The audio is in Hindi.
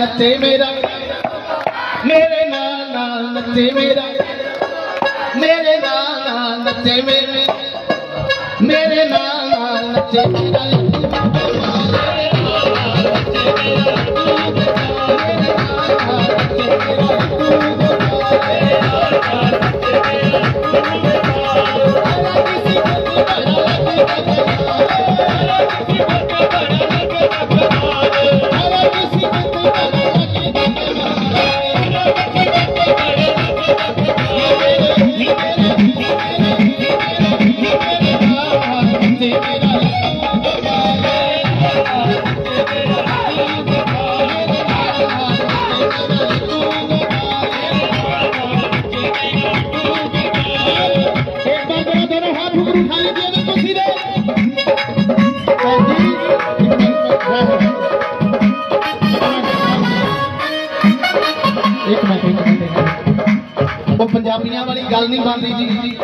नचे मेरा मेरे नाल नचे मेरा मेरे नाल नचे मेरे नाल नचे मेरा पंजाबियों वाली गल नहीं बनती जी।